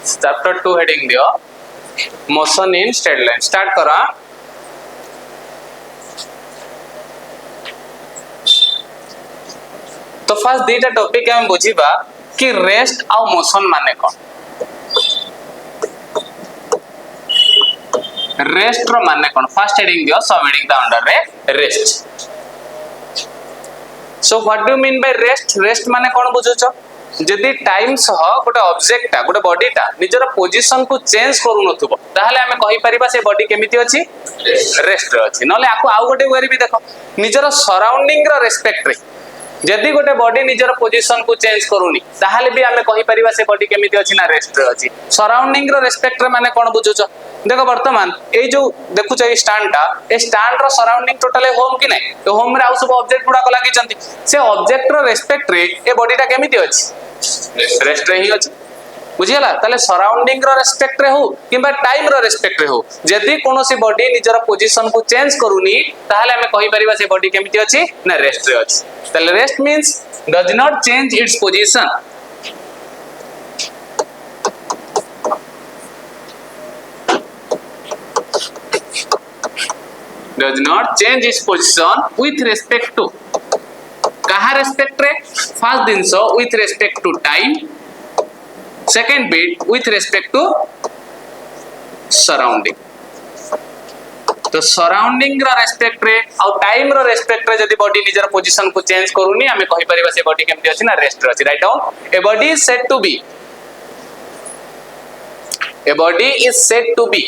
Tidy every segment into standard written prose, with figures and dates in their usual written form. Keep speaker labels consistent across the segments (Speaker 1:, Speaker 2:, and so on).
Speaker 1: Chapter 2 heading दियो motion in straight line start करा। तो फर्स्ट दीटा टॉपिक हम बुझीबा कि रेस्ट आ मोशन माने कोन। रेस्ट रो माने कोन फर्स्ट हेडिंग दियो सब हेडिंग ता अंडर रे rest. So what do you mean by rest. Rest माने कोन बुझुचो जदि टाइम सह गोटे ऑब्जेक्टटा गोटे बॉडीटा निजर पोजीशन को चेंज करू नथुबो ताहले हमें कहि परिबा से बॉडी केमिति अछि रेस्ट रे अछि। नले आको आउ गोटे वे भी देखो निजर सराउंडिंग रो रेस्पेक्ट रे जदि गोटे बॉडी निजर पोजीशन को चेंज करूनी ताहले भी हमें कहि परिबा से बॉडी केमिति अछि ना रेस्ट रे अछि। सराउंडिंग रो रेस्पेक्ट रे माने कोन बुझुचो देखो वर्तमान ए जो देखुच ए स्टैंड रो सराउंडिंग टोटल होम कि नै तो होम रे आउ सब ऑब्जेक्ट गुडा को लागि जंती से ऑब्जेक्ट रो रेस्पेक्ट रे ए बॉडीटा केमिति अछि रेस्ट रे ही अछि। बुझियला ताले सराउंडिंग रो रेस्पेक्ट रे हो किबा टाइम रो रेस्पेक्ट रे हो जदि कोनोसी बॉडी निजर पोजीशन को चेंज करूनी ताहले हमें कहि परिबा से बॉडी केमिति अछि ना रेस्ट रे अछि। ताले rest means does not change its position. does not change its position with respect to कहा रेस्पेक्ट रे फर्स्ट दिन सो with respect to time second bit with respect to surrounding। तो सराउंडिंग रा रेस्पेक्ट रे और टाइम रा रेस्पेक्ट रे जदी बॉडी निजर पोजीशन को चेंज करूनी हमें कहि परिबा से बॉडी केमति अछि ना रेस्ट रे अछि। Write down a body is said to be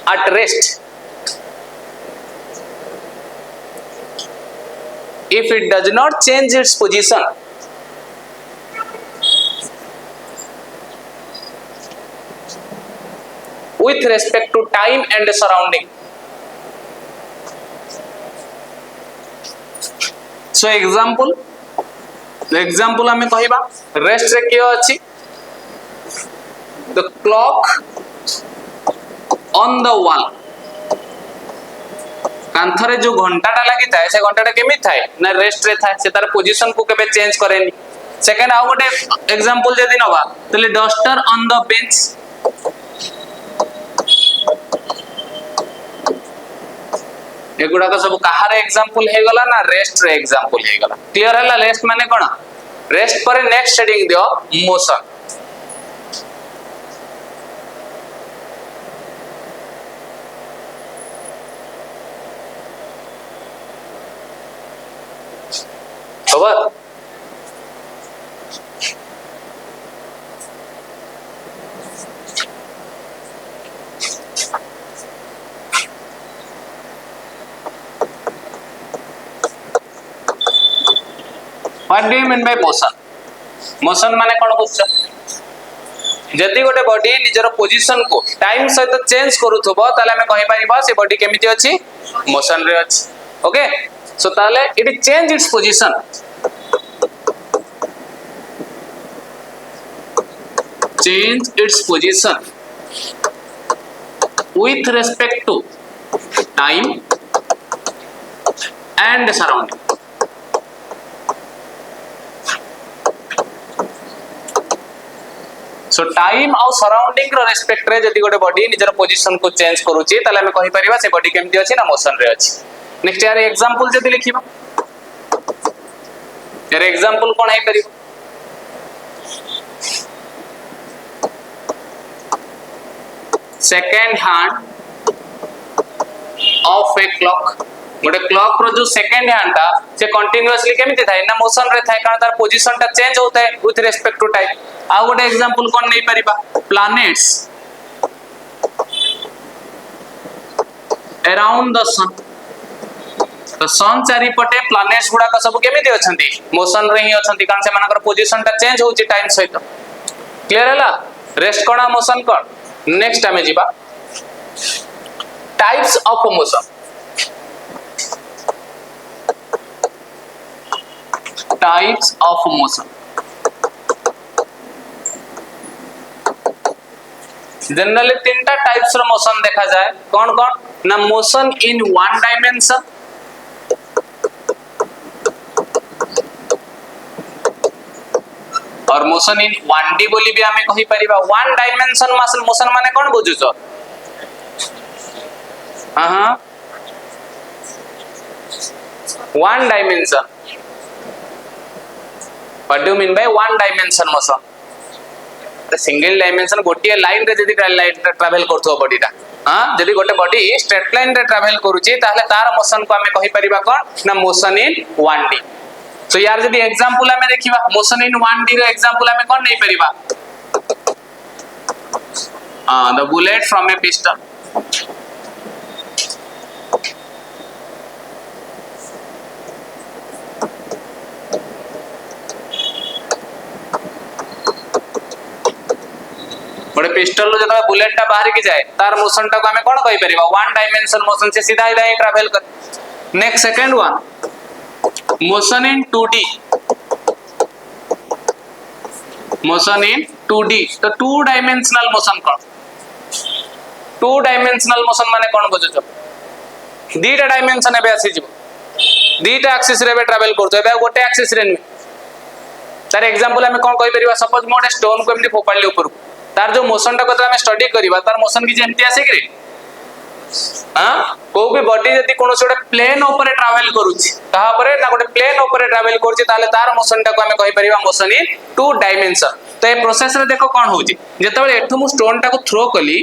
Speaker 1: at rest if it does not change its position with respect to time and surrounding। so example हमें कहिबा रेस्ट रे कियो अछि the clock on the wall कांथरे जो घंटाटा लागि थाए से घंटाटा केमि थाए ना रेस्ट रे थाए से तार पोजीशन को केबे चेंज करेनी। सेकंड आउ गोटे एग्जांपल जदी नबा तले डस्टर ऑन द बेंच एगुडा को सब कहार एग्जांपल हे गला ना रेस्ट रे एग्जांपल हे गला। क्लियर हला रेस्ट माने कोन रेस्ट पर नेक्स्ट हेडिंग दियो मोशन। खबर what do you mean by motion. Motion माने कोन बुझछ जदी गोटे बॉडी निजर पोजीशन को टाइम सहित चेंज करूथबो ताले हमें कहि परिबा से बॉडी केमिति अछि मोशन रे अछि। ओके सो ताले it change its position with respect to time and surrounding। So time और सराउंडिंग रो रेस्पेक्ट रे जदी गोटे बॉडी निजर पोजीशन को चेंज करूची ताले हमें कहि परिबा से बॉडी केमति अछि ना मोशन रे अछि। नेक्स्ट यार एग्जांपल जदी लिखिबा यार एग्जांपल कोन है परिबा second hand of a clock गोटे क्लॉक रो जो सेकंड हैंड ता से कंटीन्यूअसली केमिति थाए ना मोशन रे थाए कारण तार पोजीशन ता चेंज होता है विथ रिस्पेक्ट टू टाइम। आ गोटे एग्जांपल कोन नै परिबा प्लैनेट्स अराउंड द सन। तो सन चारि पटे प्लैनेट्स गुडा का सब केमिति अछंती मोशन रे ही अछंती कारण से मानकर पोजीशन ता चेंज होची टाइम सहित। क्लियर हला रेस्ट कोना मोशन कोन। नेक्स्ट हमें जीवा types of motion. Types of motion generally तीनटा टाइप्स रो मोशन देखा जाए कौन कौन ना मोशन इन वन डायमेंशन और मोशन इन 1D बोली भी आमे कहि परिबा। वन डायमेंशन मोशन माने कोन बुझुछो? हां one dimension. What do you mean by one dimension motion? The single dimension गोटे लाइन रे जदी ट्रैवल करथो बॉडीटा, हां जदी गोटे बॉडी स्ट्रेट लाइन रे ट्रैवल करूची ताहले तार मोशन को आमे कहि परिबा कोन ना मोशन इन 1D। सो यार जदी एग्जांपल आमे देखिबा motion in 1D row example आमे कोन नै परिबा? The bullet from a pistol. गोटे पिस्टल रो जतबे बुलेटटा बाहर की जाए तार मोशन टा को हमें कोन कहि परिबा? वन डायमेंशन मोशन से सीधा सीधा ही ट्रैवल कर। Next second one motion in 2D। Motion in 2D तो to dimensional motion cone? To dimensional motion माने कोन बुझुछो? दीटा डायमेंशन एबे आसी जिवो, दीटा एक्सिस रे ट्रैवल करतो एबे गोटे एक्सिस रे नु। तार एग्जांपल हमें कोन कहि परिबा? सपोज मोटे स्टोन को एमडी फोपाडले ऊपर तार जो मोशन टा को हमें स्टडी करिबा तार मोशन की जेमती आसे कि हां को भी बॉडी जदी कोनोस गोटे प्लेन ऊपर ट्रैवल करूची कहा परे ना गोटे प्लेन ऊपर ट्रैवल करूची ताले तार मोशन टा को हमें कहि परिबा मोशन इन टू डायमेंशन। तो ए प्रोसेस रे देखो कोन होउची जेतेबेले एठु मु स्टोन टा को थ्रो कली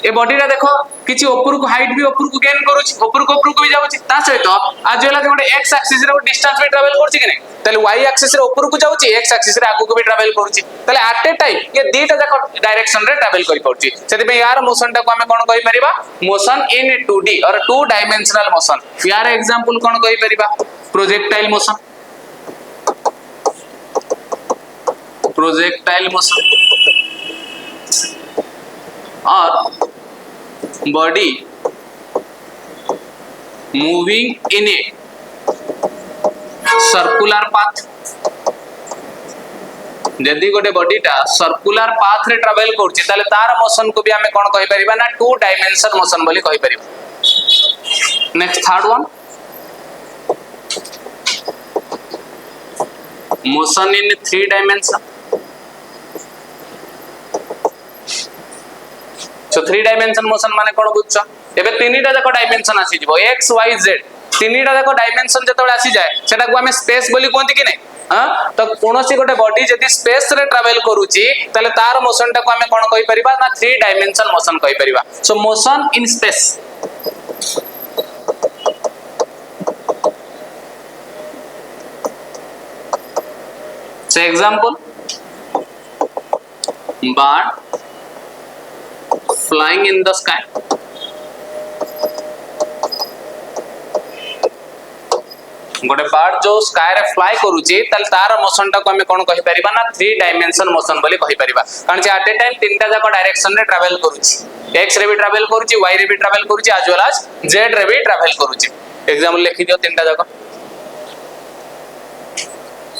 Speaker 1: ए बॉडी रा देखो किछि ऊपर को हाइट भी ऊपर को गेन करूची ऊपर को भी जाउची ता सहित आज वेला गोटे एक्स एक्सिस रे डिस्टेंस भी ट्रैवल करची कि नै ताले वाई एक्सिस रे ऊपर को जाउची एक्स एक्सिस रे आगु को भी ट्रैवल करूची ताले एट ए टाइम ये दीटा देखो डायरेक्शन रे ट्रैवल करि पड़ची सेति पे यार मोशन टा को हमें कोन कहि परिबा? मोशन इन 2D और टू डायमेंशनल मोशन। यार एग्जांपल कोन कहि परिबा? Projectile motion. प्रोजेक्टाइल मोशन और body moving in a circular path. जदि गोटे बॉडीटा सर्कुलर पाथ रे ट्रैवल करछि ताले तार मोशन को भी हमें कोन कहि परिबा ना टू डायमेंशन मोशन बोली कहि परिबा। Next third one motion in 3 dimension. So 3 dimension motion माने कोन बुझछ? एबे तीनटा जाको डायमेंशन आसी जिवो x y z तीनटा जाको डायमेंशन जतबे आसी जाए सेटा को हमें स्पेस बोली कोनती कि नै? हां तो कोनोसी गोटे बॉडी जदी स्पेस रे ट्रैवल करूची ताले तार मोशन टा को हमें कोन कहि परिबा ना 3 डायमेंशन मोशन कहि परिबा। So motion in space. So example bird flying in the sky। गोटे बार्ड जो स्काई रे फ्लाई करूची तल तार मोशन टा को हमें कोन कहि परिबा ना 3 डायमेंशन मोशन बोली कहि परिबा। कारण जे एट ए टाइम तीनटा जाको डायरेक्शन रे ट्रैवल करूची एक्स रे भी ट्रैवल करूची वाई रे भी ट्रैवल करूची एज वेल एज जेड रे भी ट्रैवल करूची। एग्जांपल लिखि दियो तीनटा जाको।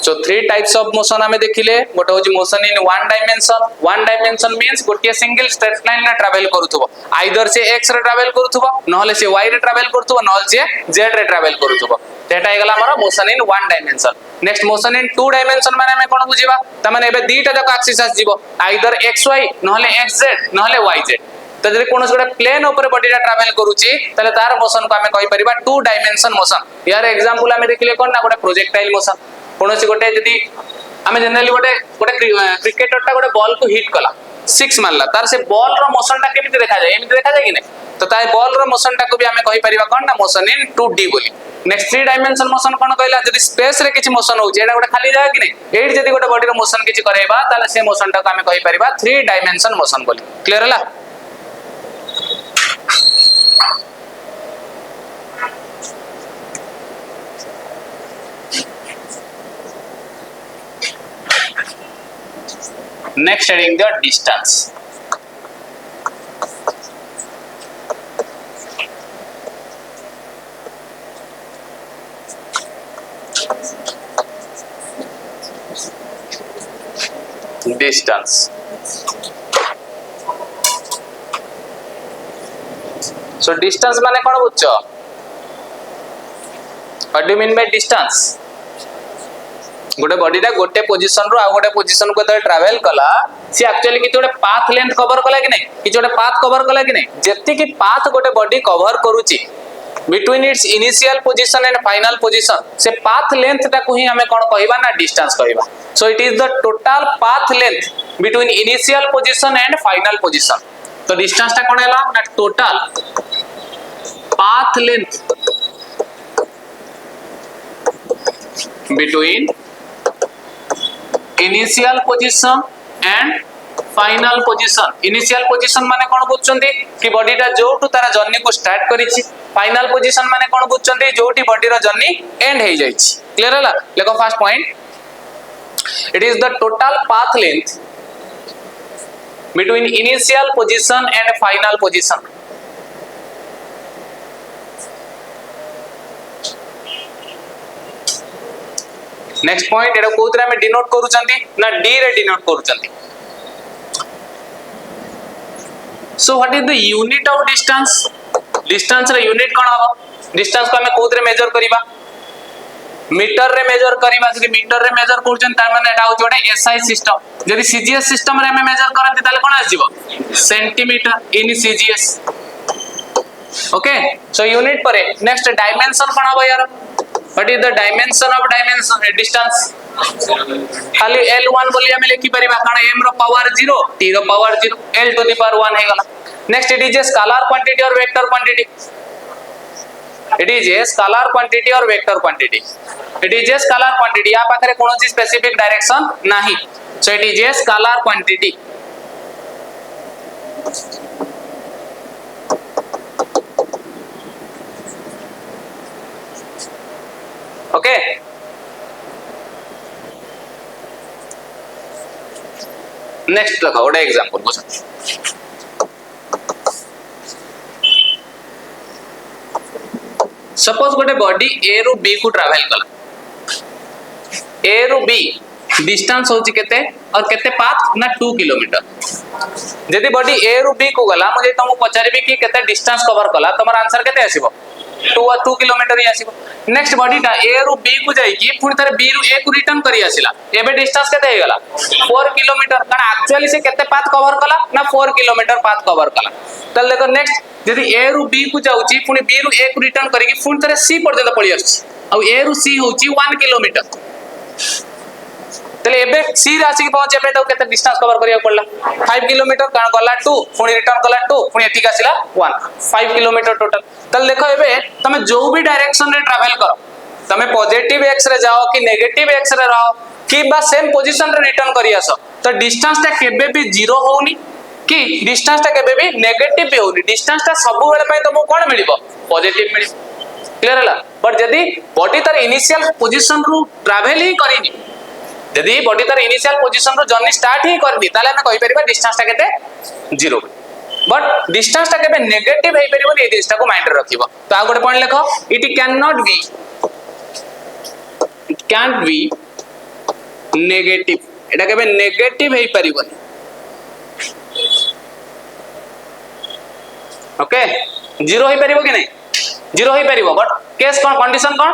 Speaker 1: सो 3 टाइप्स ऑफ मोशन हमें देखिले गोटे होची motion in 1 dimension. 1 dimension means गोटे सिंगल स्ट्रेट लाइन रे ट्रैवल करूथबो आइदर से एक्स रे ट्रैवल करूथबो नहले से वाई रे ट्रैवल करूथबो नहले से जेड रे ट्रैवल करूथबो तेटा हेगला हमर motion in 1 dimension. Next motion in 2 dimension माने हमें कोन बुझिबा त माने एबे दीटा जाक एक्सिस आस जीवो आइदर एक्स वाई नहले एक्स जेड नहले वाई जेड। तो जदि कोनस गोटे प्लेन ऊपर बॉडीटा ट्रैवल करूची तले तार मोशन को हमें कहि परिबा 2 डायमेंशन मोशन। यार एग्जांपल हमें देखिले कोन ना गोटे प्रोजेक्टाइल मोशन। कोनोसी गोटे जदि हमें जनरली गोटे क्रिकेटर टा गोटे बॉल को हिट कला 6 मारला तार से बॉल रो मोशन टा केमिति देखा जाय? एमिति देखा जाय कि नै? तो ताय बॉल रो मोशन टा को भी हमें कहि परिबा कोन ना मोशन इन 2D बोली। नेक्स्ट 3 डायमेंशन मोशन कोन कहला? जदि स्पेस रे किछि मोशन होउची एटा गोटे खाली जाय कि नै? एट जदि गोटे बॉडी रो मोशन किछि करैबा ताले से मोशन टा को हमें कहि परिबा 3 डायमेंशन मोशन बोली। क्लियर हला? Next studying the distance। Distance so distance माने कोन बुझछ? What do you mean by distance? गोटे बॉडीटा गोटे पोजीशन रु आ गोटे पोजीशन को ट्रैवल कला सी एक्चुअली कि गोटे पाथ लेंथ कवर कला कि नहीं कि गोटे पाथ कवर कला कि नहीं जति कि पाथ गोटे बॉडी कवर करूची between its initial position and final position से पाथ लेंथ टा को ही हमें कोन कहबा ना डिस्टेंस कहबा so it is the total path length between initial position and final position तो डिस्टेंस टा कोन हैला ना total path length between initial position and final position initial position माने कोन बुझचंदी कि बॉडीटा जोटू तारा जर्नी को स्टार्ट करिछि फाइनल पोजीशन माने कोन बुझचंदी जोटी बॉडीर जर्नी एंड हे जाइछि clear हला देखो first point it is the total path length between initial position and final position next point एटा कोतरे में डिनोट करूचंती ना डी रे डिनोट करूचंती so what is the unit of distance distance रे यूनिट कोन हबो डिस्टेंस को हमें कोतरे मेजर करिबा मीटर रे मेजर करिबा जदि मीटर रे मेजर करचन तार माने एटा होछ ओटे एसआई सिस्टम जदि सीजीएस सिस्टम रे हमें मेजर करंती ताले कोन आसीबो centimetre in CGS okay so unit परे नेक्स्ट डायमेंशन कोन हबो यार what is the dimension of dimension distance खाली L1 बोली हमें लिखि परिबा कारण m रो पावर 0 t रो power 0 l to the power 1 हे गला next it is a scalar quantity और vector quantity it is a scalar quantity और vector quantity it is a scalar quantity या पाखरे कोनोसी स्पेसिफिक डायरेक्शन नाही so it is a scalar quantity okay next देखो Voda example बुझ suppose गोटे body ए रु बी को ट्रैवल कला ए रु बी डिस्टेंस होची केते और केते पाथ ना 2 किलोमीटर जदी बॉडी ए रु बी को गला मुझे तुमको पचारिबी कि केते डिस्टेंस कवर कला तमर आंसर केते आसीबो 2 किलोमीटर ही आसीबो नेक्स्ट बॉडीटा ए रु बी को जाई कि पुनी तारे बी रु ए को रिटर्न करी आसिला एबे डिस्टेंस केते हे गला 4 किलोमीटर कारण एक्चुअली से केते पाथ कवर कला ना 4 किलोमीटर पाथ कवर कला तल देखो नेक्स्ट जदी ए रु बी को जाउची पुनी बी रु ए को रिटर्न करी कि पुनी तारे सी पर्यंत पळी आछि आ ए रु सी होची 1 किलोमीटर तले एबे सी राशि के पहुंचे पे तो केते डिस्टेंस कवर करिया पड़ला 5 किलोमीटर कारण गला 2 पुनी रिटर्न कला 2 पुनी एठी आसिला 1 5 किलोमीटर टोटल तल देखो एबे तमे जो भी डायरेक्शन रे ट्रैवल करो तमे पॉजिटिव एक्स रे जाओ कि नेगेटिव एक्स रे रहो कि बा सेम पोजीशन रे रिटर्न करी आसो तो डिस्टेंस ता केबे भी 0 होउनी कि डिस्टेंस ता केबे भी नेगेटिव भी होउनी डिस्टेंस ता सब बेले पय तमो कोन मिलिबो पॉजिटिव मिलिबो क्लियर हला बट जदी बॉडी तार इनिशियल पोजीशन रु ट्रैवल ही करिनी जदी बॉडी तार इनिशियल पोजीशन रो जर्नी स्टार्ट ही कर दी ताले हम कहि परिबा डिस्टेंस ता केते 0 बट डिस्टेंस ता केबे नेगेटिव हे परिबो नै डिस्टेंस को माइंड रे रखिबो तो आ गोटे पॉइंट लिखो इट कैन बी नेगेटिव एटा केबे नेगेटिव हे परिबो ओके 0 हे परिबो कि नै 0 हे परिबो बट केस कोन कंडीशन कोन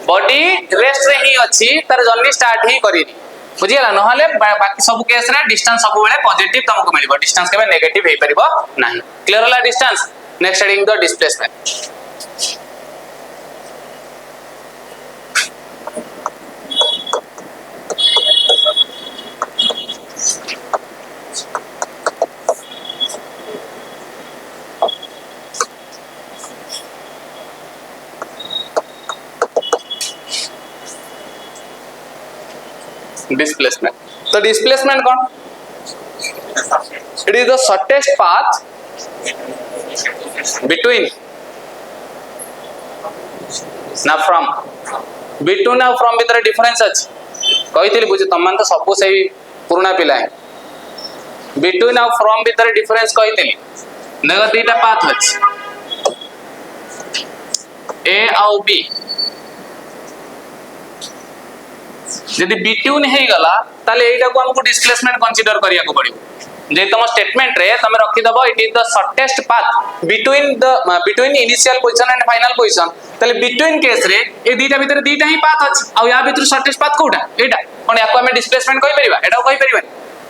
Speaker 1: बॉडी रेस्ट रे ही अछि तार जर्नी स्टार्ट ही करिनी बुझियला नहले बाकी सब केस रे डिस्टेंस सब बेले पॉजिटिव तुमको मिलिबो डिस्टेंस केबे नेगेटिव हे परिबो नाही क्लियर होला distance next heading the displacement displacement तो displacement कौन it is the shortest path between ना from between और from भीतर डिफरेंस अछि कहितली बुझ तमन तो सब सही पुराना पिला है between और from भीतर डिफरेंस कहितली देखो दीटा पाथ अछि A और B जदि बिट्यून हे गला ताले एटा को हमको डिस्प्लेसमेंट कंसीडर करिया को पड़िबो जे तुम स्टेटमेंट रे तुम रखी दबो it is the shortest path between initial position and final position तले बिटवीन केस रे ए दीटा भीतर दीटा ही पाथ अछि आ या भीतर शॉर्टेस्ट पाथ कोडा एटा कोन याको हमें डिस्प्लेसमेंट कहि परिबा एटा कहि परिबा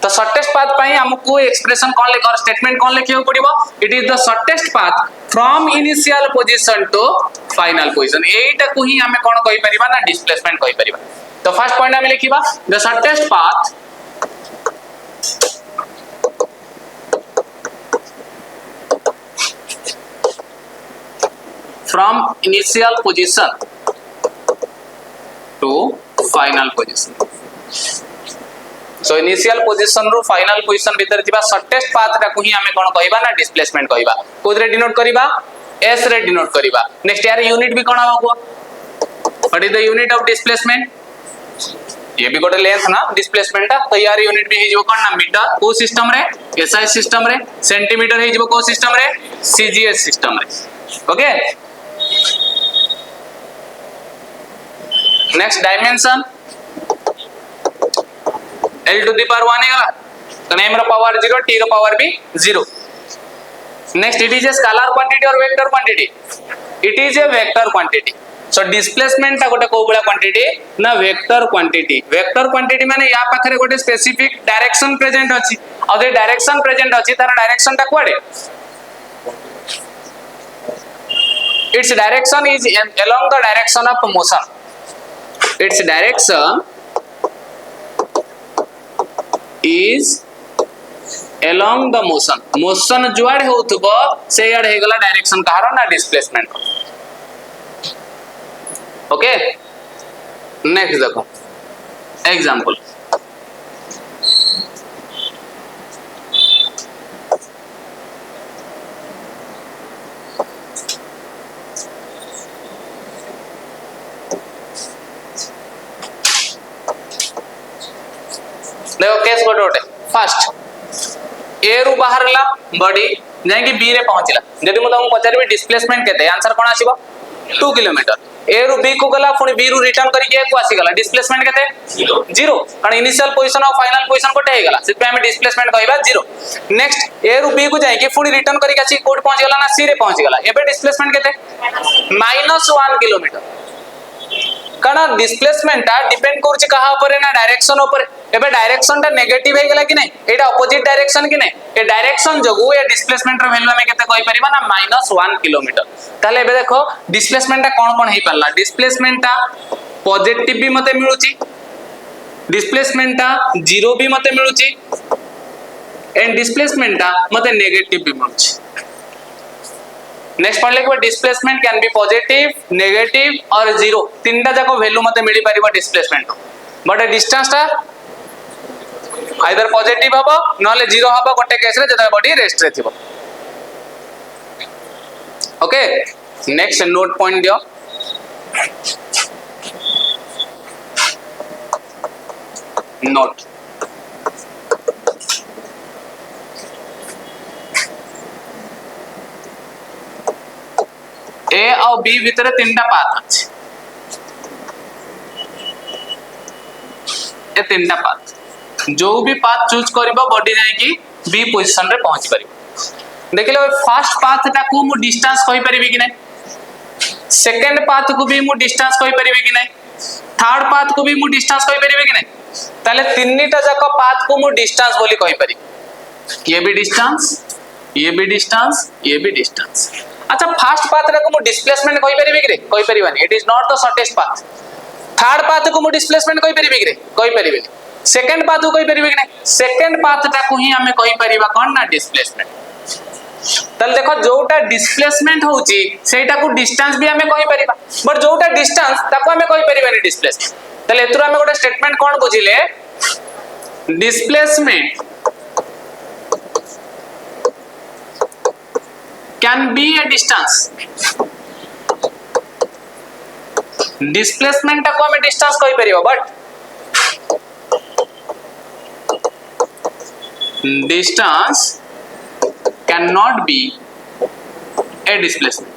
Speaker 1: तो शॉर्टेस्ट पाथ पई हमको एक्सप्रेशन कौन लिख और स्टेटमेंट कौन लिखियो पड़िबो it is the shortest path from initial position to final position एटा को ही हमें कौन कहि परिबा ना डिस्प्लेसमेंट कहि परिबा तो फर्स्ट पॉइंट हमें लिखिबा the shortest path from initial position to final position so initial position ru final position भीतर थिबा शॉर्टेस्ट पाथ ता को ही हमें कोन कहबा ना डिस्प्लेसमेंट कहबा कोदरे डिनोट करबा s रे डिनोट करबा नेक्स्ट यार यूनिट भी कोन आबो what is the unit of displacement ये भी गोटे लेंथ ना डिस्प्लेसमेंट ता तो यार यूनिट भी हे जो कोन ना मीटर को सिस्टम रे एसआई सिस्टम रे सेंटीमीटर हे जो को सिस्टम रे सीजीएस सिस्टम रे okay next dimension L to the power 1 हेगला तो m रो पावर 0 t रो पावर भी 0 next it is a scalar quantity और vector quantity it is a vector quantity so displacement ता गोटे को बडा क्वांटिटी ना वेक्टर क्वांटिटी माने या पाखरे गोटे स्पेसिफिक डायरेक्शन प्रेजेंट अछि और जे डायरेक्शन प्रेजेंट अछि तार डायरेक्शन ता कोडे its direction is along the direction of motion its direction is along the motion जुआड होतबो से याड हेगला डायरेक्शन कहारो ना डिस्प्लेसमेंट ओके नेक्स्ट देखो एग्जांपल देखो केस गोटे फर्स्ट ए रु बाहरला बॉडी जाय कि बी रे पहुंचला जदि म तुमको पचारबे डिस्प्लेसमेंट केते आंसर कोन आसीबो 2 किलोमीटर ए रु बी को गला पुनी बी रु रिटर्न करी ए को आसी गला डिस्प्लेसमेंट केते 0 कारण इनिशियल पोजीशन और फाइनल पोजीशन कोटे हे गला से हमें डिस्प्लेसमेंट कहबा 0 नेक्स्ट ए रु बी को जाय कि पुनी रिटर्न करी आसी कोड पहुंच गला ना सी रे पहुंच गला एबे डिस्प्लेसमेंट केते -1 किलोमीटर कारण डिस्प्लेसमेंट ता डिपेंड करछि कहा ऊपर ना डायरेक्शन ऊपर एबे डायरेक्शन ता नेगेटिव हे गेला कि नै एटा अपोजिट डायरेक्शन कि नै ए डायरेक्शन जगु ए डिस्प्लेसमेंट रो वैल्यू हमें केते कहि परिबा ना -1 किलोमीटर ताले एबे देखो डिस्प्लेसमेंट ता कोन हे परला डिस्प्लेसमेंट ता पॉजिटिव भी मते मिलुची डिस्प्लेसमेंट ता 0 भी मते मिलुची एंड डिस्प्लेसमेंट ता मते नेगेटिव भी मिलुची नेक्स्ट पढ़ लेके displacement can be positive negative और 0 तीनटा जाको वैल्यू मते मिली परिबा डिस्प्लेसमेंट बट डिस्टेंस ता आइदर पॉजिटिव हबो नले 0 हबो गोटे केस रे जदा बॉडी रेस्ट रे थिबो ओके नेक्स्ट नोट पॉइंट दियो नोट ए और बी भीतर तीनटा पाथ अछि ए तीनटा पाथ जो भी पाथ चूज करबो बॉडी जाय कि बी पोजीशन रे पहुंच परिबो देखिलो फर्स्ट पाथ ता को मु डिस्टेंस कहि परिबी कि नै सेकंड पाथ को भी मु डिस्टेंस कहि परिबी कि नै थर्ड पाथ को भी मु डिस्टेंस कहि परिबी कि नै ताले तीनटा जाको पाथ को मु डिस्टेंस बोली कहि परिबी ये भी डिस्टेंस ये भी डिस्टेंस ये भी डिस्टेंस अच्छा फर्स्ट पाथ रे को मु डिस्प्लेसमेंट कहि परिबी कि रे कहि परिबानी it is not the shortest path third path को मु डिस्प्लेसमेंट कहि परिबी कि रे कहि परिबी सेकंड पाथ को कहि परिबी कि नै सेकंड पाथ ता को ही हमें कहि परिबा कोन ना डिस्प्लेसमेंट तल देखो जोटा डिस्प्लेसमेंट होची सेटा को डिस्टेंस भी हमें कहि परिबा बट जोटा डिस्टेंस ताको हमें कहि परिबानी डिस्प्लेसमेंट तले एतुरा हमें गोटे स्टेटमेंट कोन बुझिले displacement can be a distance displacement को हमें distance कहि परिबा but distance cannot be a displacement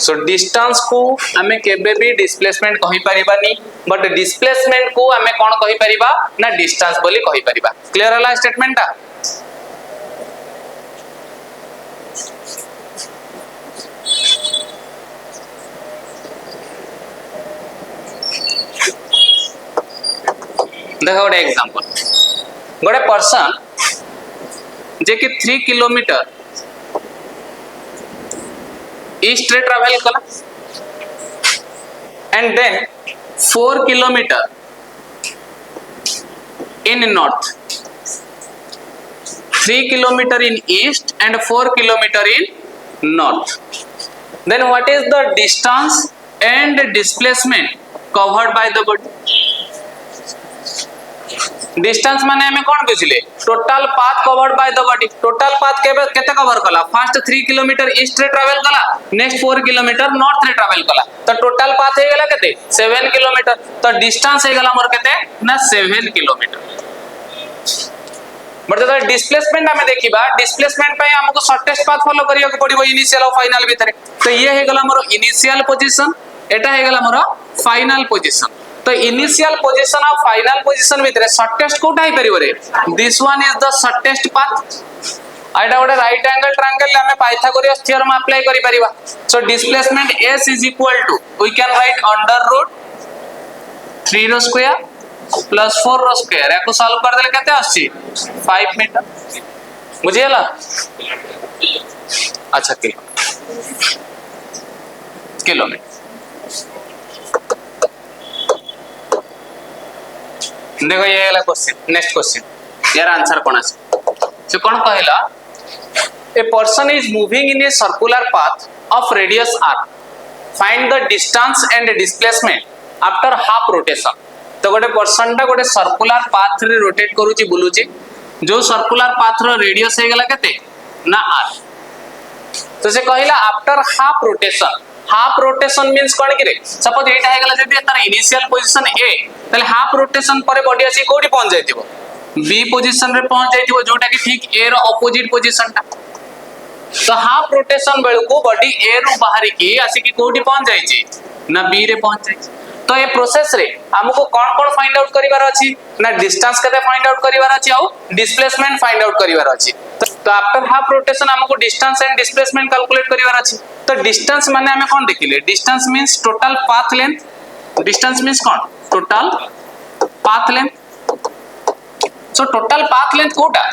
Speaker 1: सो डिस्टेंस को आमे केबे भी डिस्प्लेसमेंट कहि परिबानी बट डिस्प्लेसमेंट को आमे कोन कहि परिबा ना डिस्टेंस बोली कहि परिबा क्लियर होला स्टेटमेंट ता देखो गोटे एग्जांपल गोटे पर्सन जे कि 3 किलोमीटर ईस्ट रे ट्रैवल कला and then 4 kilometre in north 3 kilometre in east and 4 kilometre in north then what is the distance and displacement covered by the body distance माने हमें कौन बुझिले total path covered by the body total path केते cover कला first 3 kilometre east रे travel कला next 4 kilometre north रे travel कला तो टोटल पाथ हे गेला केते 7 किलोमीटर तो डिस्टेंस हे गेला मोर केते ना 7 किलोमीटर बट द डिस्प्लेसमेंट हमें देखिबा डिस्प्लेसमेंट पे हमको शॉर्टेस्ट पाथ फॉलो करियो के पड़िबो इनिशियल और फाइनल भीतर तो ये हे गेला मोर इनिशियल पोजीशन एटा हे गेला मोर फाइनल पोजीशन तो इनिशियल पोजीशन और फाइनल पोजीशन भीतर शॉर्टेस्ट कोटा ही परिबो रे this one is the shortest path आइडा गोटे राइट एंगल ट्रायंगल ले हमें पाइथागोरस थ्योरम अप्लाई करि परिबा so displacement s is equal to we can write under root 3 रो स्क्वायर प्लस 4 रो स्क्वायर याको सॉल्व कर देले केते आछि 5 मीटर बुझियला अच्छा किलोमीटर देखो ये वाला क्वेश्चन नेक्स्ट क्वेश्चन यार आंसर कोन आसे से कोन कहला a person is moving in a circular path of radius r find the distance and displacement after half rotation तो गोटे पर्सन टा गोटे सर्कुलर पाथ रे रोटेट करूची बुलुची जो सर्कुलर पाथ रो रेडियस हे गेला केते ना r तो से कहला आफ्टर हाफ रोटेशन मींस कोन कि रे सपोज एटा हे गेला जदी तार इनिशियल पोजीशन a तले हाफ रोटेशन परे बॉडी आसी कोडी पहुंच जाइतिबो b पोजीशन रे पहुंच जाइतिबो जोटा कि ठीक a रो ऑपोजिट पोजीशन ता तो हाफ रोटेशन बेलको बॉडी a रो बाहर की आसी कि कोडी पहुंच जाइछि ना b रे पहुंच जाइछि तो ये प्रोसेस रे हमको कोन फाइंड आउट करिवार अछि ना डिस्टेंस केते फाइंड आउट करिवार अछि आ डिस्प्लेसमेंट फाइंड आउट करिवार अछि तो आफ्टर हाफ रोटेशन हमको डिस्टेंस एंड डिस्प्लेसमेंट कैलकुलेट करिवार अछि तो डिस्टेंस माने हमें कोन देखिले distance means total path length distance means कोन total path length so total path length कोटा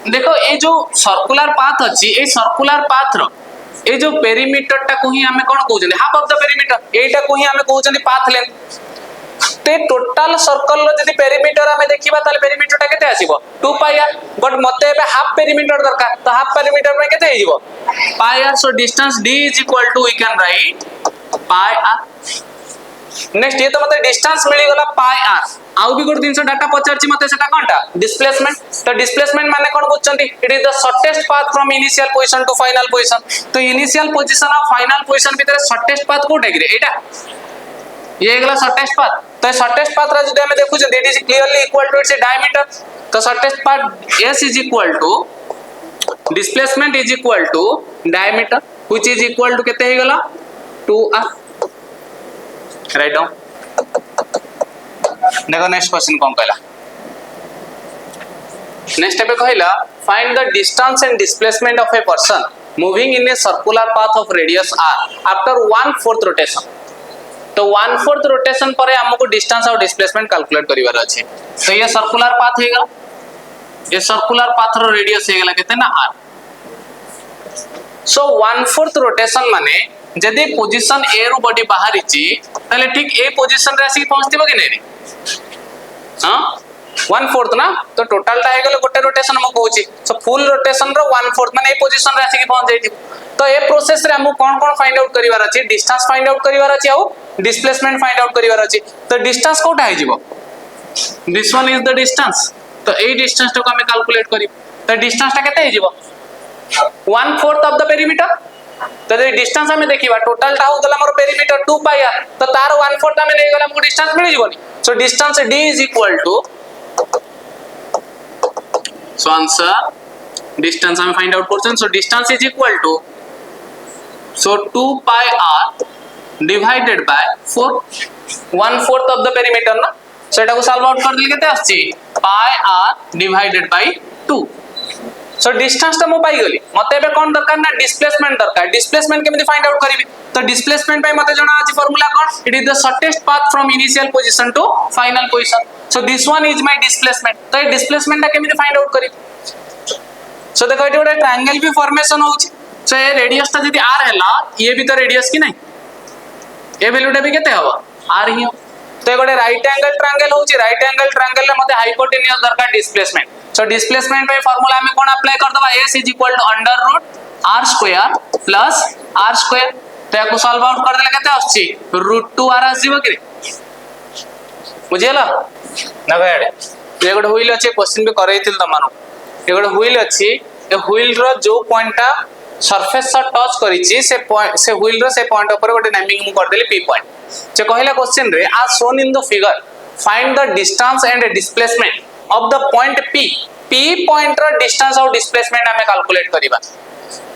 Speaker 1: देखो ये जो सर्कुलर पाथ अछि ए सर्कुलर पाथ रो ए जो पेरीमीटर टा को ही हमें कोन कहउछन हाफ ऑफ द पेरीमीटर एटा को ही हमें कहउछन पाथ लेंथ ते टोटल सर्कल रो जदी पेरीमीटर हमें देखिबा ताले पेरीमीटर टा केते आसीबो 2 पाई r बट मते एबे हाफ पेरीमीटर दरकार तो हाफ पेरीमीटर में केते हेजिबो pi r so distance d is equal to we can write pi r next ये तो मते डिस्टेंस मिली गला पाई r आउ भी गोटे दिन डाटा पचारछि मते सेटा कोनटा डिस्प्लेसमेंट तो डिस्प्लेसमेंट माने कोन बुझछंती it is the shortest path from initial position to final position तो इनिशियल पोजीशन और फाइनल पोजीशन भीतर शॉर्टेस्ट पाथ कोटा गिरे एटा ये गला शॉर्टेस्ट पाथ तो शॉर्टेस्ट पाथ रा जदि हमें देखु जे it is clearly equal to its diameter तो shortest path s is equal to displacement is equal to diameter which is equal to केते हे गला 2r राइट डाउन देखो नेक्स्ट क्वेश्चन कोन कहला नेक्स्ट पे कहला find the distance and displacement of a person moving in a circular path of radius r after 1/4 rotation तो 1/4 rotation पर हमको डिस्टेंस और डिस्प्लेसमेंट कैलकुलेट करिवार अछि तो ये सर्कुलर पाथ हेगा ये सर्कुलर पाथ रो रेडियस हेगला केते ना r सो 1/4 रोटेशन माने जदी पोजीशन a रो बॉडी बाहर इची तले ठीक a पोजीशन रे आसी पहुंचतिबो कि नै हां 1/4 ना तो टोटल टा हेगले गोटे रोटेशन हम कहूची सो फुल रोटेशन रो 1/4 माने ए पोजीशन रे आसी पहुंच जाइति तो ए प्रोसेस रे हम कोन फाइंड आउट करिवार अछि डिस्टेंस फाइंड आउट करिवार अछि आ डिस्प्लेसमेंट फाइंड आउट करिवार अछि तो डिस्टेंस कोटा हे जिवो this one is the distance तो ए डिस्टेंस को हम कैलकुलेट करी तो डिस्टेंस टा केते हे जिवो 1/4 ऑफ द पेरीमीटर तो जे डिस्टेंस हमें देखिबा टोटल टा होतला हमर पेरीमीटर 2 पाई r तो तार 1/4 हमें नै गला हमको डिस्टेंस मिल जिवोनी so distance d is equal to so answer distance हम फाइंड आउट करछन so distance is equal to So 2 pi r divided by 4, 1/4 of the perimeter ना, so एटा को सॉल्व आउट कर दिल केते आछि pi r divided by 2. So distance ता मो पाई गली, मते एबे कोन दरकार ना डिस्प्लेसमेंट दरकार. डिस्प्लेसमेंट केमिति फाइंड आउट करिवि, तो डिस्प्लेसमेंट पे मते जणा अछि फार्मूला कोन, it is the shortest path from initial position to final position. So this one is my displacement. तो ए डिस्प्लेसमेंट ता केमिति फाइंड आउट करिवि. सो देखो एटे गोटे ट्रायंगल भी फॉर्मेशन होउछि. सो ए रेडियस ता जदि r हैला, ये भी तो रेडियस की नहीं, ए वैल्यू टा भी केते हबो r ही हो. तो गोटे राइट एंगल ट्रायंगल होउछि, राइट एंगल ट्रायंगल ले मते हाइपोटेन्यूज दरकार डिस्प्लेसमेंट. सो डिस्प्लेसमेंट पे फार्मूला में कोन अप्लाई कर दबा, s = √r² प्लस r². तो याको सॉल्व आउट कर देले केते आछि √2r आसीबो कि बुझियला ना गयाडे. ये गोटे व्हील अछि, क्वेश्चन भी करैतिल त मानो. ये गोटे व्हील अछि, ए व्हील रो जो पॉइंटटा सरफेस से टच करिछि से व्हील रो से पॉइंट ऊपर गोटे नेमिंग मु कर देली p पॉइंट. जे कहला क्वेश्चन रे as shown in the figure find the distance and displacement of the point p. p point रो डिस्टेंस और डिस्प्लेसमेंट हमें कैलकुलेट करिबा.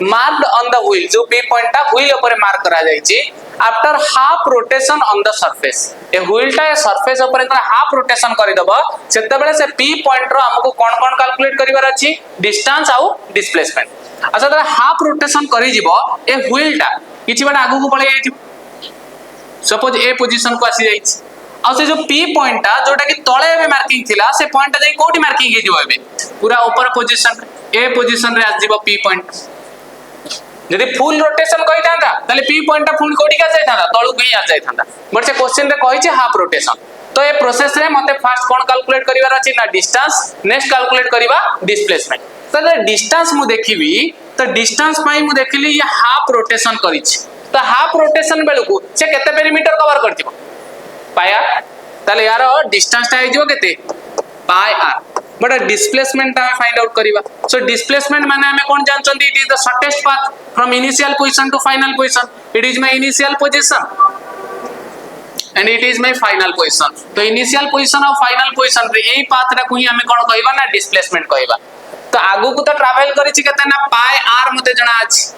Speaker 1: मार्क्ड ऑन द व्हील, जो p पॉइंट ता व्हील ऊपर मार्क करा जायछि after half rotation on the surface. A wheel ता सरफेस ऊपर एकरा हाफ रोटेशन करि दबो, सेते बेले से p पॉइंट रो हमको कोन कैलकुलेट करिवार अछि डिस्टेंस और डिस्प्लेसमेंट. अच्छा तरा हाफ रोटेशन करि जिवो, ए व्हील ता किछि बार आगु को पळे जाइथिबो. सपोज ए पोजीशन को आसी जाइछि, आ से जो p पॉइंट ता जोटा कि तळे एबे मार्किंग थिला, से पॉइंट जाई कोठी मार्किंग हे जिवो एबे पूरा ऊपर पोजीशन ए पोजीशन रे आ जिवो p पॉइंट. यदि फुल रोटेशन कहि थांता ताले p पॉइंट ता फुल कोठी का जाय थांता, तळु ही आ जाय थांता. बट से क्वेश्चन रे कहि छै हाफ रोटेशन. तो ए प्रोसेस रे मते फर्स्ट कोन कैलकुलेट करिवार अछि ना डिस्टेंस, नेक्स्ट कैलकुलेट करबा डिस्प्लेसमेंट. तो डिस्टेंस मु देखिबी, तो डिस्टेंस पई मु देखली ये हाफ रोटेशन करिछि. तो हाफ रोटेशन बेलकु से केते पेरीमीटर कवर करथिबो पाई r. ताले यार डिस्टेंस ता आइजो केते पाई r. बट डिस्प्लेसमेंट ता फाइंड आउट करिबा. सो डिस्प्लेसमेंट माने हमें कोन जानचंदी, it is the shortest path from initial position to final position. It is my initial position and it is my final position. तो इनिशियल पोजीशन और final position रे एई पाथ रा को ही हमें कोन कहबा ना डिस्प्लेसमेंट कहबा. तो आगु को तो ट्रैवल करिछि केते ना पाई r मते जणा अछि.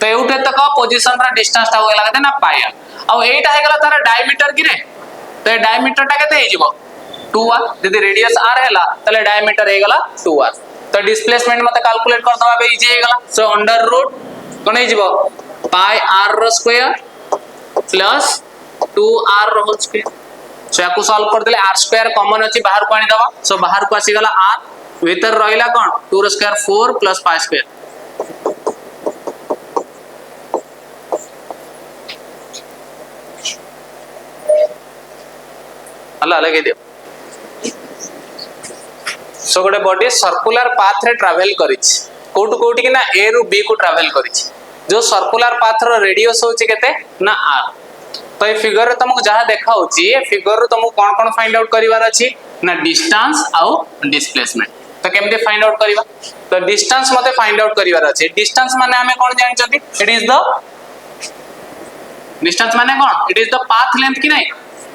Speaker 1: तो एउटे तक पोजीशन रा डिस्टेंस ता होगला केते ना पाई r. आ एटा हे गला तारा डायमीटर कि रे, तो ए डायमीटर ता केते हे जिवो 2r. यदि रेडियस r हैला तले डायमीटर हे गला 2r. तो डिस्प्लेसमेंट मते कैलकुलेट कर दबा बे इजी हे गला. सो अंडर रूट कोन हे जिवो पाई r रो स्क्वायर प्लस 2r रो होल स्क्वायर. सो याकू सॉल्व कर देले r² कॉमन अछि बाहर को आनी दबा. सो बाहर को आसी गला r, भीतर रहिला कोन 2 रो स्क्वायर 4 प्लस पाई स्क्वायर. अल्लाह लगे दियो. सो गोटे बॉडी सर्कुलर पाथ रे ट्रैवल करिछि, कोटु कोटि कि ना a रु b को ट्रैवल करिछि. जो सर्कुलर पाथ रो रेडियस होछि केते ना r. तो ए फिगर रे तुमको जहा देखा होछि, ए फिगर रे तुमको कोन फाइंड आउट करिवार अछि ना डिस्टेंस और डिस्प्लेसमेंट. तो केमते फाइंड आउट करिवा, तो डिस्टेंस मते फाइंड आउट करिवार अछि. डिस्टेंस माने हमें कोन जानचंती, इट इज द डिस्टेंस माने कोन, it is the path length कि नहीं.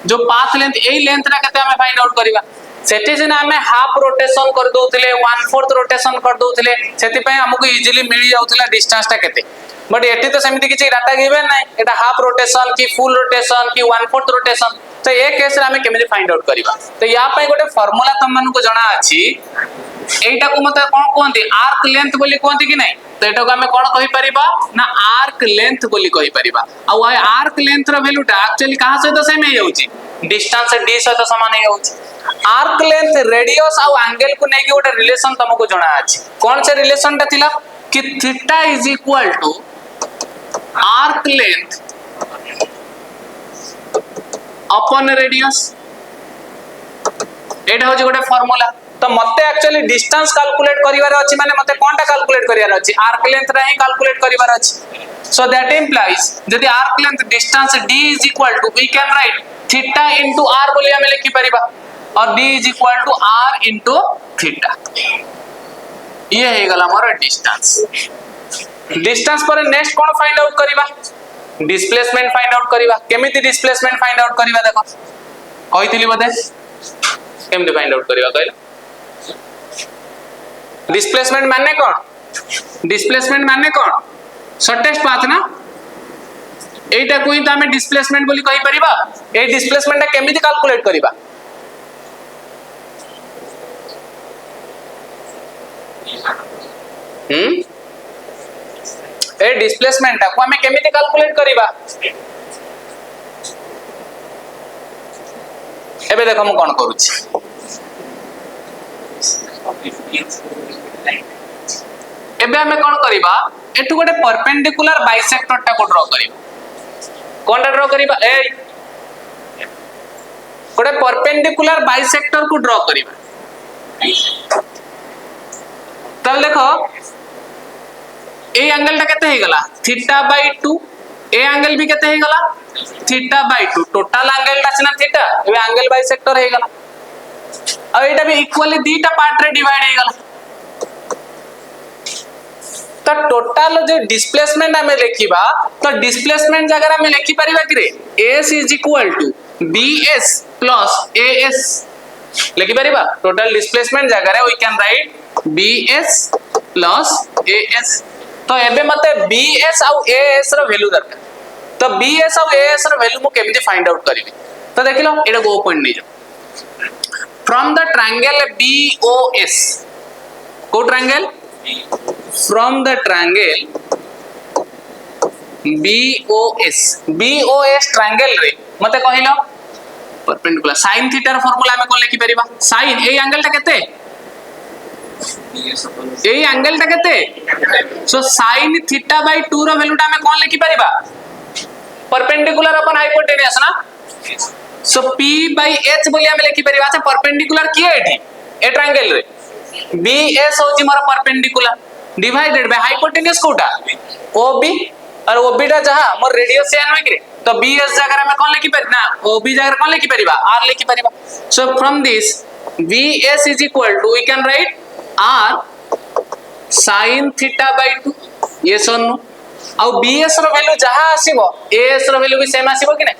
Speaker 1: जो पाथ लेंथ एई लेंथ रा केते हमें फाइंड आउट करिवा. सेठी सिना हमें हाफ रोटेशन कर दोथिले, 1/4 रोटेशन कर दोथिले, सेति पय हमको इजीली मिल जाउथिला डिस्टेंस ता केते. बट एठी तो सेमिति किछि डाटा गिवन नै, एटा हाफ रोटेशन की फुल रोटेशन की 1/4 रोटेशन. तो ए केस रे हमें केमिति फाइंड आउट करिवा. तो या पय गोटे फार्मूला तम मानको जणा अछि, एटा को मते कोन कोंती आर्क लेंथ बोली कोंती कि नै. तो एटा को हमें कोन कहि परिबा ना आर्क लेंथ बोली कहि परिबा. आ आ आर्क लेंथ रो वैल्यू ता एक्चुअली कहां से तो सेम हे जाउची, डिस्टेंस d से तो समान हे जाउची. आर्क लेंथ रेडियस और एंगल को नेकी गोटे रिलेशन तुमको जणा अछि. कोन से रिलेशन ता थिला कि theta is equal to arc length upon radius. एटा हो जे गोटे फार्मूला. तो मते एक्चुअली डिस्टेंस कैलकुलेट करिवार अछि, माने मते कोनटा कैलकुलेट करिवार अछि आर्क लेंथ रे ही कैलकुलेट करिवार अछि. सो दैट इंप्लाइज यदि arc length distance d is equal to we can write theta into r बोली हमें लिखि परिबा, और d is equal to r into theta. ये हे गला हमर डिस्टेंस. डिस्टेंस पर नेक्स्ट कोन फाइंड आउट करिबा, डिस्प्लेसमेंट फाइंड आउट करिबा. केमिति डिस्प्लेसमेंट फाइंड आउट करिबा देखो कहितली बदे केमिति फाइंड आउट करिबा कहला. डिस्प्लेसमेंट माने कोन, डिस्प्लेसमेंट माने कोन शॉर्टेस्ट पाथ ना. एटा कोई तो हमें डिस्प्लेसमेंट बोली कहि परिबा। ए डिस्प्लेसमेंट केमिति कैलकुलेट करिबा? ए डिस्प्लेसमेंट को हमें केमिति कैलकुलेट करिबा? एबे देखो हम कोन करूची। एबे हमें कोन करिबा? एटु गोटे परपेंडिकुलर बाइसेक्टर टा को ड्रा करिबा। कोनटा ड्रा करिबा? ए गोटे परपेंडिकुलर बाइसेक्टर को ड्रा करिबा। तब देखो ए एंगल टा केते हे गला? θ/2। ए एंगल भी केते हे गला? θ/2। टोटल एंगल टा सिना θ, ए एंगल बाइसेक्टर हे गला। अब एटा भी इक्वली दीटा पार्ट रे डिवाइड हे गला। तो टोटल जो डिस्प्लेसमेंट हमें लिखिबा, तो डिस्प्लेसमेंट जगह हमें लिखि परिबा कि रे S = BS + AS लिखि परिबा। टोटल डिस्प्लेसमेंट जगह रे we can write BS + AS। तो एबे मते BS और AS रो वैल्यू दरकार। तो BS और AS रो वैल्यू मु केमिति फाइंड आउट करिबी? तो देखिलो एटा गो पॉइंट नै जो फ्रॉम द ट्रायंगल BOS। को triangle? From the triangle BOS triangle रे मते कहिलो perpendicular sin theta rho formula हमें कोन लिखि परिबा? sin ए एंगल टा केते? ए एंगल टा केते? सो sin θ/2 रो वैल्यू टा हमें कोन लिखि परिबा? परपेंडिकुलर अपन हाइपोटेन्यूज ना। सो P/H बोली हमें लिखि परिबा। अच्छा परपेंडिकुलर की है एठी? ए ट्रायंगल रे BS होची मोर परपेंडिकुलर डिवाइडेड बाय हाइपोटेन्यूज कोटा OB और OB टा जहां मोर रेडियस n होई कि तो BS जगह में कोन लिखि पर ना OB जगह कोन लिखि परिबा? R लिखि परिबा। So from this BS = we can write R sin θ/2 yes or no। और BS रो वैल्यू जहां आसीबो AS रो वैल्यू भी सेम आसीबो कि नै?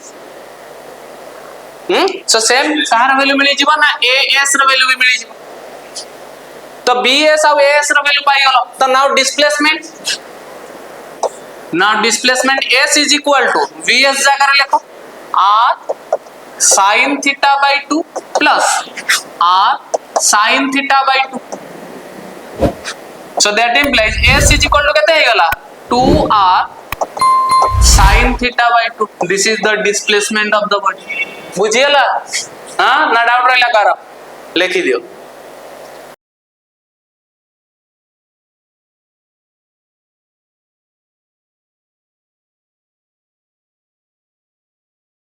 Speaker 1: सो सेम कहार वैल्यू मिली जीवो ना AS रो वैल्यू भी मिली जीवो। तो BS और AS रो वैल्यू पाई गलो। तो नाउ डिस्प्लेसमेंट S = VS जगह रे लिखो R sin θ/2 + R sin θ/2। so that implies S = केते हे गला 2R sin θ/2। this is the displacement of the body। बुझियला? हां ना डाउट रहला कर लिखि दियो।